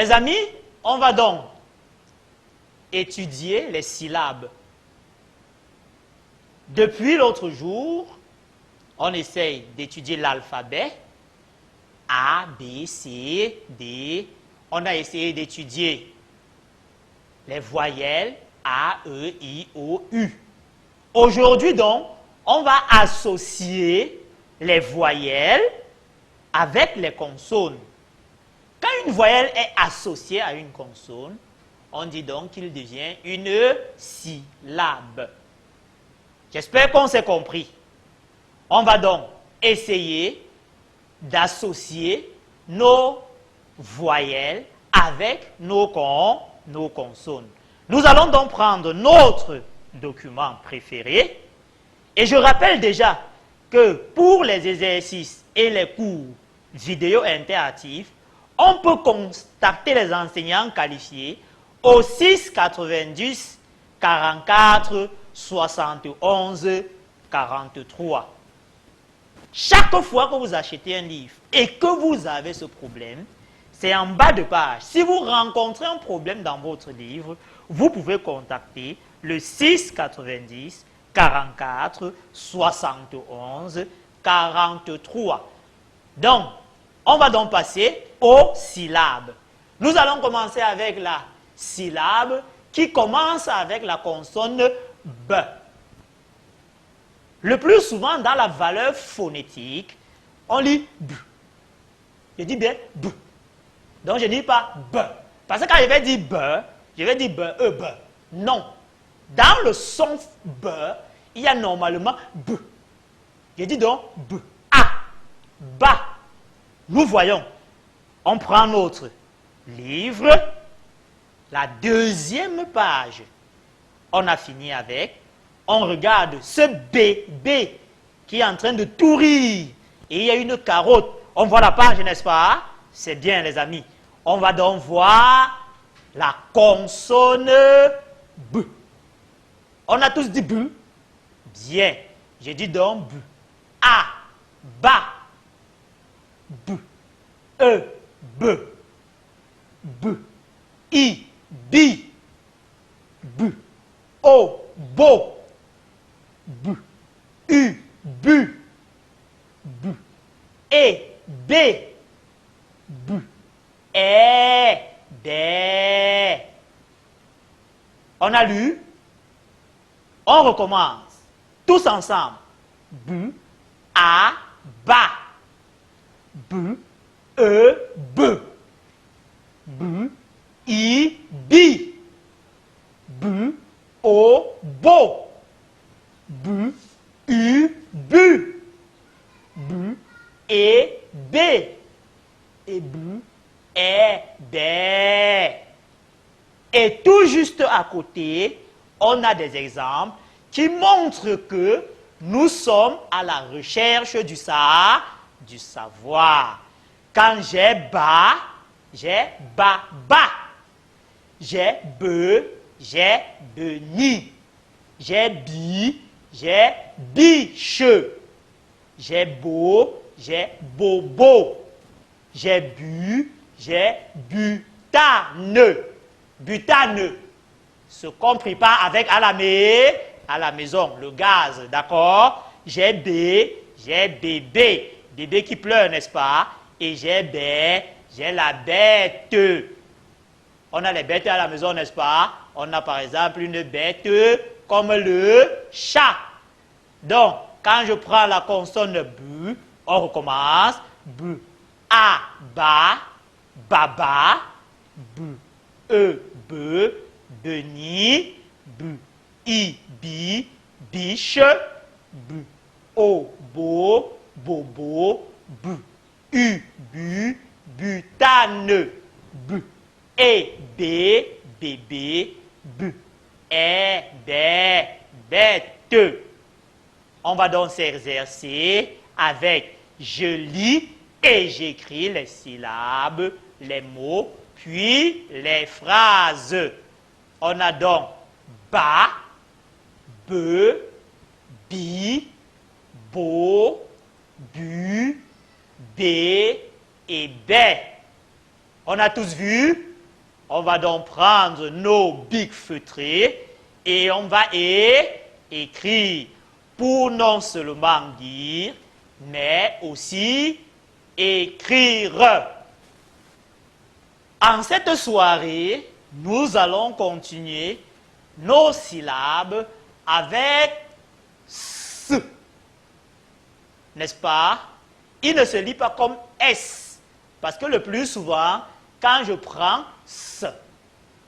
Les amis, on va donc étudier les syllabes. Depuis l'autre jour, on essaye d'étudier l'alphabet. A, B, C, D. On a essayé d'étudier les voyelles A, E, I, O, U. Aujourd'hui donc, on va associer les voyelles avec les consonnes. Quand une voyelle est associée à une consonne, on dit donc qu'il devient une syllabe. J'espère qu'on s'est compris. On va donc essayer d'associer nos voyelles avec nos consonnes. Nous allons donc prendre notre document préféré. Et je rappelle déjà que pour les exercices et les cours vidéo interactifs, on peut contacter les enseignants qualifiés au 6 90 44 71 43. Chaque fois que vous achetez un livre et que vous avez ce problème, c'est en bas de page. Si vous rencontrez un problème dans votre livre, vous pouvez contacter le 6 90 44 71 43. Donc, on va donc passer aux syllabes. Nous allons commencer avec la syllabe qui commence avec la consonne B. Le plus souvent, dans la valeur phonétique, on lit B. Je dis bien B. Donc, je ne dis pas B. Parce que quand je vais dire B, je vais dire B, E, B. Non. Dans le son B, il y a normalement B. Je dis donc B. A. Ba. Nous voyons. On prend notre livre. La deuxième page. On a fini avec. On regarde ce bébé qui est en train de tout rire. Et il y a une carotte. On voit la page, n'est-ce pas? C'est bien, les amis. On va donc voir la consonne B. On a tous dit B. Bien. Je dis donc B. A. Ba. B. E. B. B. I. Bi. B. O. Bo. B. U. Bu. B. E. B. B. E. Bé. On a lu. On recommence. Tous ensemble. B. A. Ba. B. E. B. B. I. Bi. B. O. Bo. B. U. Bu. B. E. B. Et B. E. Bé. Et tout juste à côté, on a des exemples qui montrent que nous sommes à la recherche du savoir. Quand j'ai ba, j'ai ba. J'ai be, j'ai beni. J'ai bi, j'ai biche. J'ai beau, j'ai bobo. J'ai bu, j'ai butane. Butane. Ce qu'on prépare avec à la maison, le gaz, d'accord? J'ai B, j'ai bébé. Bébé qui pleure, n'est-ce pas? Et j'ai bé, j'ai la bête. On a les bêtes à la maison, n'est-ce pas? On a par exemple une bête comme le chat. Donc, quand je prends la consonne B, on recommence. B, A, ba, baba, B, E, be, beni, B, I, bi, biche, B, O, bo, bobo, B, U, bu, butane, B, E, B, bébé, B, E, bé, bête. On va donc s'exercer avec je lis et j'écris les syllabes, les mots, puis les phrases. On a donc ba, be, bi, bo, bu, bé et bé. On a tous vu? On va donc prendre nos bics feutrés et on va écrire pour non seulement dire, mais aussi écrire. En cette soirée, nous allons continuer nos syllabes avec S. N'est-ce pas? Il ne se lit pas comme S. Parce que le plus souvent, quand je prends S,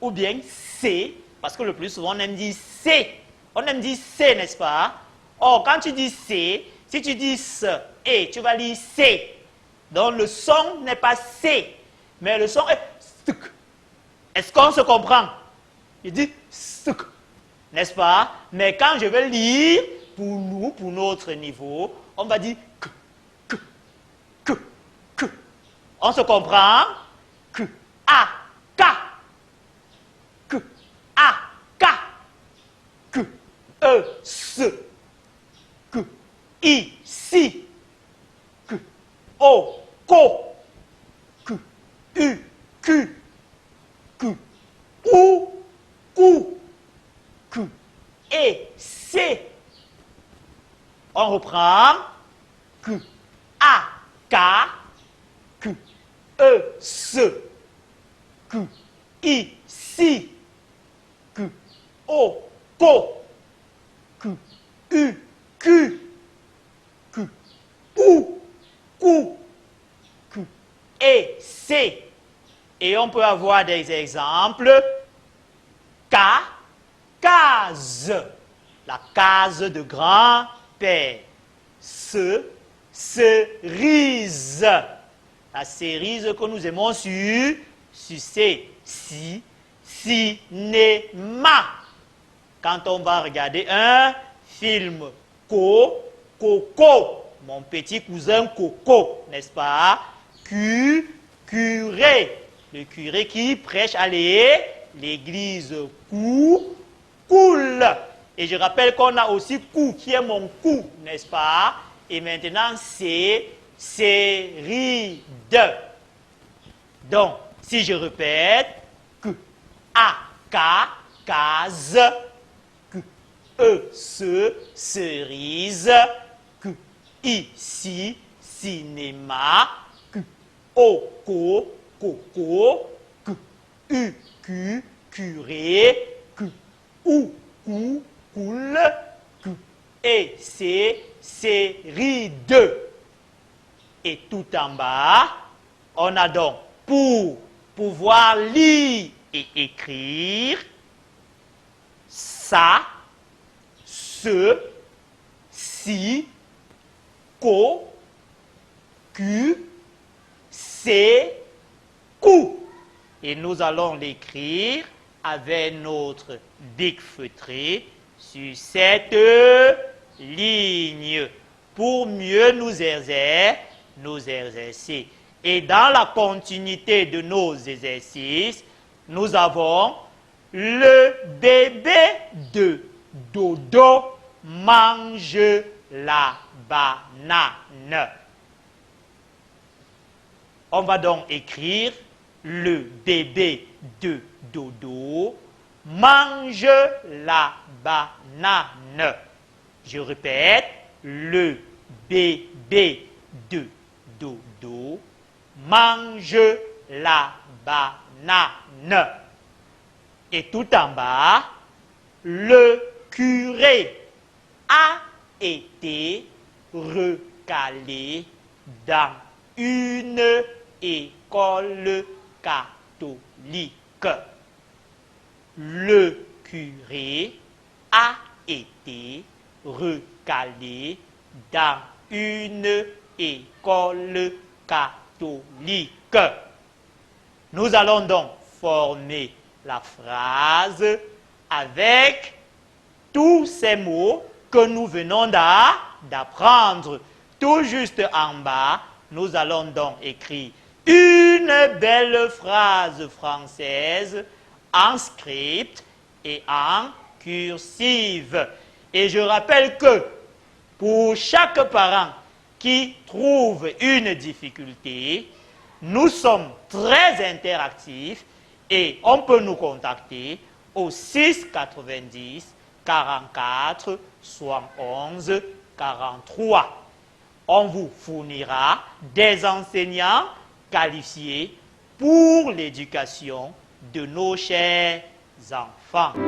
ou bien C, parce que le plus souvent on aime dire C. On aime dire C, n'est-ce pas? Or, quand tu dis C, si tu dis S et tu vas lire C. Donc le son n'est pas C, mais le son est STK. Est-ce qu'on se comprend? Je dis STK, n'est-ce pas? Mais quand je vais lire, pour nous, pour notre niveau, on va dire K, K, K, K. On se comprend? K, A, K. K, A, K. K, E, S. K, I, si. K, O, ko. K, U, Q. K, U, ku. K, E, C. On reprend. K, A, K. K, E, S. K, I, si. K, O, ko. K, U, Q. K, U, ku. K, E, C. Et on peut avoir des exemples. K, case. La case de grand-père. Cerise. La cerise que nous aimons sur C. Cinéma. Quand on va regarder un film Coco, mon petit cousin Coco, n'est-ce pas? Curé. Le curé qui prêche à l'église cool. Et je rappelle qu'on a aussi cou qui est mon cou, n'est-ce pas? Et maintenant, c'est ride. Donc, si je répète, K, A, K, case, K, E, cerise, K, I, si, cinéma, K, O, coco, K, U, curé, K, U, cool, K, E, ride. Et tout en bas, on a donc pour pouvoir lire et écrire ça, ce, si, co, Q, C, cou. Et nous allons l'écrire avec notre bic feutré sur cette ligne pour mieux nous exercer. Et dans la continuité de nos exercices, nous avons le bébé de Dodo mange la banane. On va donc écrire le bébé de Dodo mange la banane. Je répète, le bébé de Dodo mange la banane. Et tout en bas, le curé a été recalé dans une école catholique. Le curé a été recalé dans une école catholique. Nous allons donc former la phrase avec tous ces mots que nous venons d'apprendre. Tout juste en bas, nous allons donc écrire une belle phrase française en script et en cursive. Et je rappelle que pour chaque parent qui trouve une difficulté, nous sommes très interactifs Et on peut nous contacter au 6 90 44 71 43. On vous fournira des enseignants qualifiés pour l'éducation de nos chers enfants.